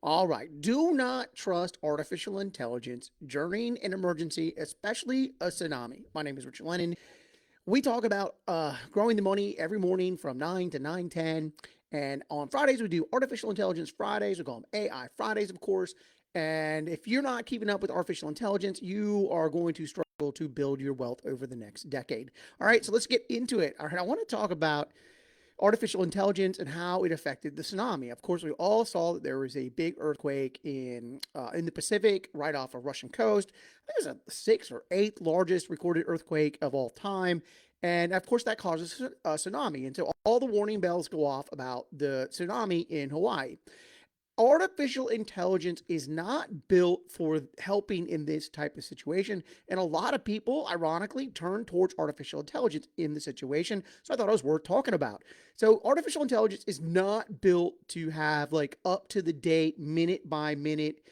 All right. Do not trust artificial intelligence during an emergency, especially a tsunami. My name is Richard Lennon. We talk about growing the money every morning from 9 to 9:10. And on Fridays, we do Artificial Intelligence Fridays. We call them AI Fridays, of course. And if you're not keeping up with artificial intelligence, you are going to struggle to build your wealth over the next decade. All right, so let's get into it. All right, I want to talk about artificial intelligence and how it affected the tsunami. Of course, we all saw that there was a big earthquake in the Pacific, right off of Russian coast. I think it was the sixth or eighth largest recorded earthquake of all time. And of course, that causes a tsunami. And so all the warning bells go off about the tsunami in Hawaii. Artificial intelligence is not built for helping in this type of situation. And a lot of people, ironically, turn towards artificial intelligence in the situation. So I thought it was worth talking about. So, artificial intelligence is not built to have like up to the date, minute by minute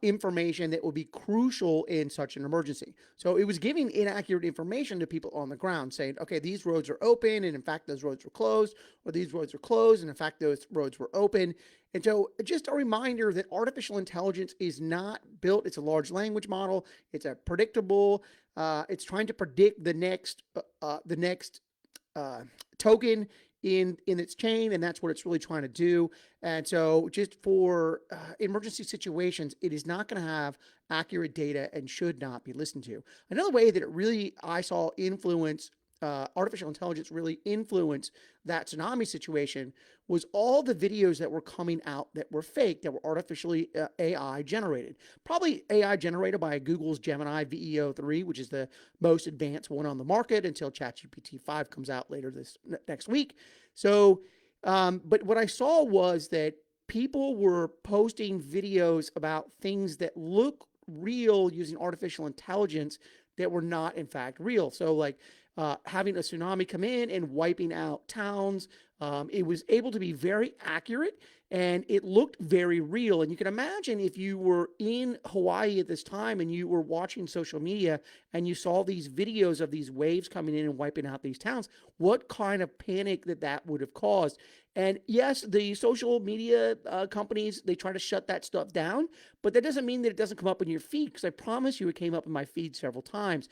information that would be crucial in such an emergency. So it was giving inaccurate information to people on the ground, saying, okay, these roads are open, and in fact, those roads were closed, or these roads are closed, and in fact, those roads were open. And so, just a reminder that artificial intelligence is not built, it's a large language model, it's a predictable, it's trying to predict the next token in its chain, and that's what it's really trying to do. And so, just for emergency situations, it is not going to have accurate data and should not be listened to. Another way that it really I saw influence artificial intelligence really influence that tsunami situation was all the videos that were coming out that were fake, that were artificially AI generated. Probably AI generated by Google's Gemini VEO3, which is the most advanced one on the market until ChatGPT 5 comes out later this next week. So, but what I saw was that people were posting videos about things that look real using artificial intelligence that were not, in fact, real. So, like having a tsunami come in and wiping out towns. It was able to be very accurate and it looked very real. And you can imagine if you were in Hawaii at this time and you were watching social media and you saw these videos of these waves coming in and wiping out these towns, what kind of panic that would have caused. And yes, the social media companies, they try to shut that stuff down, but that doesn't mean that it doesn't come up in your feed, because I promise you it came up in my feed several times.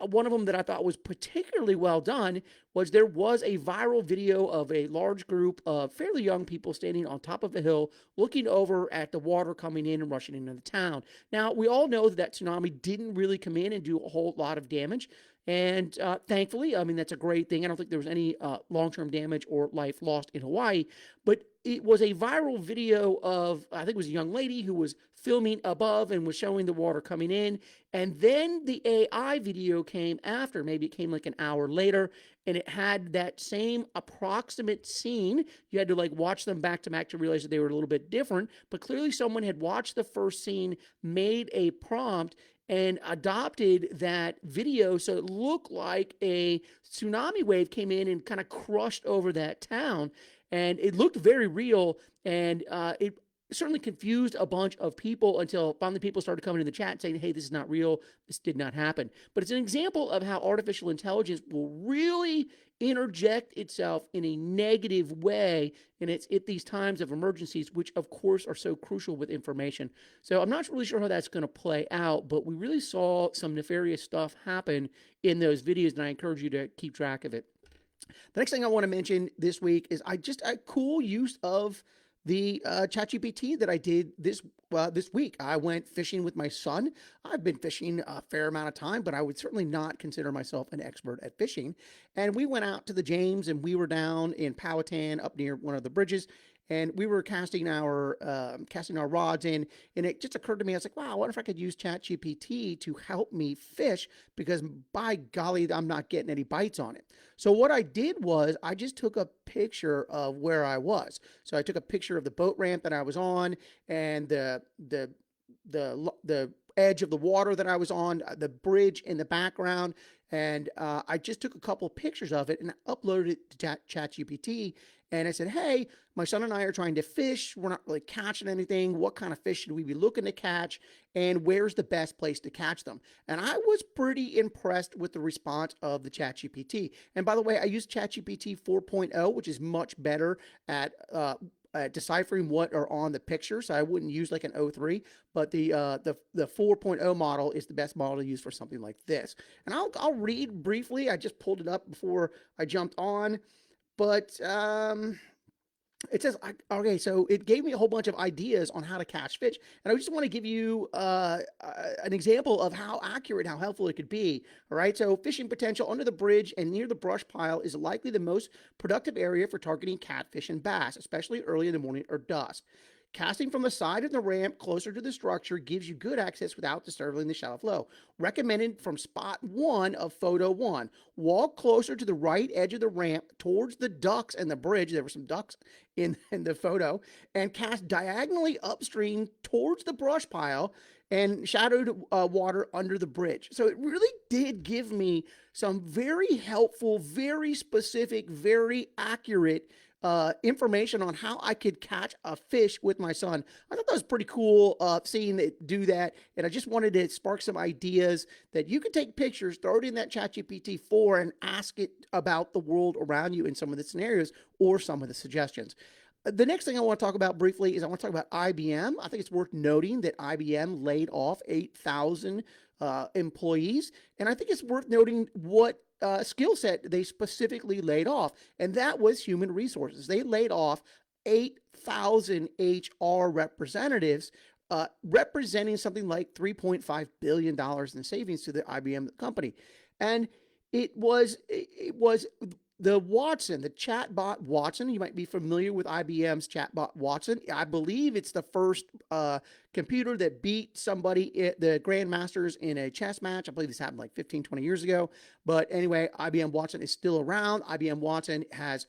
One of them that I thought was particularly well done was there was a viral video of a large group of fairly young people standing on top of a hill looking over at the water coming in and rushing into the town. Now, we all know that tsunami didn't really come in and do a whole lot of damage. And thankfully, I mean, that's a great thing. I don't think there was any long-term damage or life lost in Hawaii, but it was a viral video of, I think it was a young lady who was filming above and was showing the water coming in. And then the AI video came after. Maybe it came like an hour later, and it had that same approximate scene. You had to like watch them back to back to realize that they were a little bit different. But clearly, someone had watched the first scene, made a prompt, and adopted that video so it looked like a tsunami wave came in and kind of crushed over that town. And it looked very real, and it certainly confused a bunch of people until finally people started coming in the chat saying, hey, this is not real, this did not happen. But it's an example of how artificial intelligence will really interject itself in a negative way, and it's at these times of emergencies, which of course are so crucial with information. So I'm not really sure how that's going to play out, but we really saw some nefarious stuff happen in those videos, and I encourage you to keep track of it. The next thing I want to mention this week is a cool use of the ChatGPT that I did this week. I went fishing with my son. I've been fishing a fair amount of time, but I would certainly not consider myself an expert at fishing. And we went out to the James, and we were down in Powhatan up near one of the bridges, and we were casting our rods in, and it just occurred to me, I was like, wow, what if I could use ChatGPT to help me fish, because by golly, I'm not getting any bites on it. So what I did was I just took a picture of where I was. So I took a picture of the boat ramp that I was on, and the edge of the water that I was on, the bridge in the background, and I just took a couple of pictures of it and uploaded it to ChatGPT. And I said, hey, my son and I are trying to fish. We're not really catching anything. What kind of fish should we be looking to catch? And where's the best place to catch them? And I was pretty impressed with the response of the ChatGPT. And by the way, I use ChatGPT 4.0, which is much better at deciphering what are on the picture. So I wouldn't use like an O3, but the 4.0 model is the best model to use for something like this. And I'll read briefly. I just pulled it up before I jumped on, but it says, okay, so it gave me a whole bunch of ideas on how to catch fish. And I just want to give you an example of how accurate, how helpful it could be. All right, so fishing potential under the bridge and near the brush pile is likely the most productive area for targeting catfish and bass, especially early in the morning or dusk. Casting from the side of the ramp closer to the structure gives you good access without disturbing the shallow flow. Recommended from spot 1 of photo 1. Walk closer to the right edge of the ramp towards the ducks and the bridge. There were some ducks in the photo. And cast diagonally upstream towards the brush pile and shadowed water under the bridge. So it really did give me some very helpful, very specific, very accurate information on how I could catch a fish with my son. I thought that was pretty cool seeing it do that. And I just wanted to spark some ideas that you could take pictures, throw it in that ChatGPT 4 and ask it about the world around you in some of the scenarios or some of the suggestions. The next thing I want to talk about briefly is I want to talk about IBM. I think it's worth noting that IBM laid off 8,000 employees. And I think it's worth noting what skill set they specifically laid off, and that was human resources. They laid off 8,000 HR representatives, representing something like $3.5 billion in savings to the IBM company. And it was the Watson, the chatbot Watson. You might be familiar with IBM's chatbot Watson. I believe it's the first computer that beat somebody, the grandmasters, in a chess match. I believe this happened like 15, 20 years ago. But anyway, IBM Watson is still around. IBM Watson has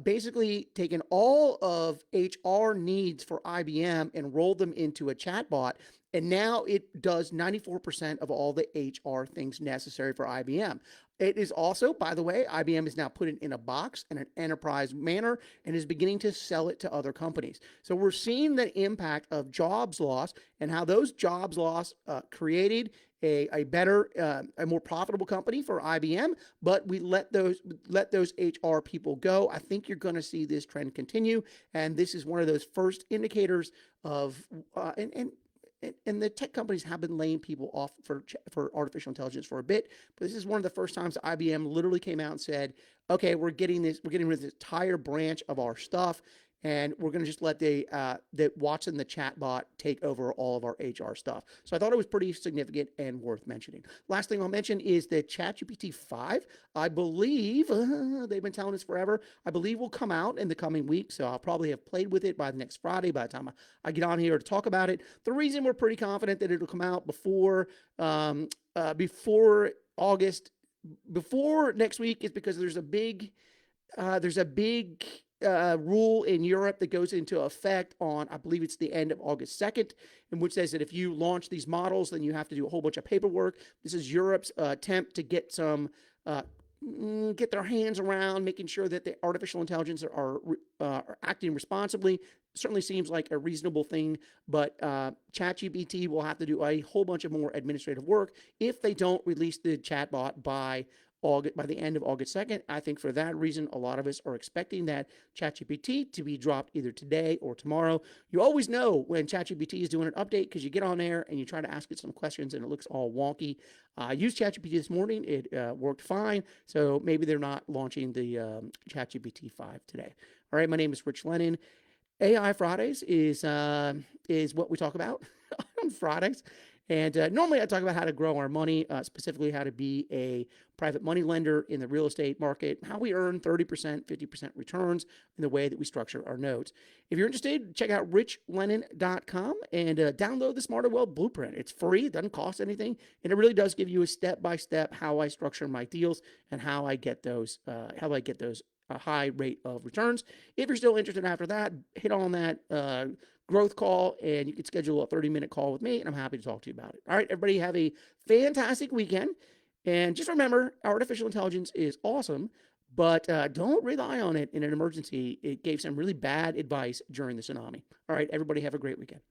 basically taken all of HR needs for IBM and rolled them into a chatbot. And now it does 94% of all the HR things necessary for IBM. It is also, by the way, IBM is now put it in a box in an enterprise manner and is beginning to sell it to other companies. So we're seeing the impact of jobs loss and how those jobs loss created a better, a more profitable company for IBM, but we let those HR people go. I think you're going to see this trend continue, and this is one of those first indicators of and the tech companies have been laying people off for artificial intelligence for a bit, but this is one of the first times IBM literally came out and said, okay, we're getting rid of this entire branch of our stuff, and we're going to just let the Watson, the chatbot, take over all of our HR stuff. So I thought it was pretty significant and worth mentioning. Last thing I'll mention is the ChatGPT 5. I believe, they've been telling us forever, I believe will come out in the coming week. So I'll probably have played with it by the next Friday, by the time I get on here to talk about it. The reason we're pretty confident that it'll come out before August, before next week, is because there's a big rule in Europe that goes into effect on, I believe it's the end of August 2nd, in which says that if you launch these models, then you have to do a whole bunch of paperwork. This is Europe's attempt to get get their hands around making sure that the artificial intelligence are acting responsibly. Certainly seems like a reasonable thing, but ChatGPT will have to do a whole bunch of more administrative work if they don't release the chatbot by the end of August 2nd. I think for that reason, a lot of us are expecting that ChatGPT to be dropped either today or tomorrow. You always know when ChatGPT is doing an update because you get on there and you try to ask it some questions and it looks all wonky. I used ChatGPT this morning. It worked fine. So maybe they're not launching the ChatGPT 5 today. All right, my name is Rich Lennon. AI Fridays is what we talk about on Fridays. And normally I talk about how to grow our money, specifically how to be a private money lender in the real estate market, how we earn 30%, 50% returns in the way that we structure our notes. If you're interested, check out richlennon.com and download the Smarter Wealth Blueprint. It's free, it doesn't cost anything, and it really does give you a step-by-step how I structure my deals and how I get those a high rate of returns. If you're still interested after that, hit on that growth call, and you can schedule a 30-minute call with me, and I'm happy to talk to you about it. All right, everybody, have a fantastic weekend. And just remember, artificial intelligence is awesome, but don't rely on it in an emergency. It gave some really bad advice during the tsunami. All right, everybody, have a great weekend.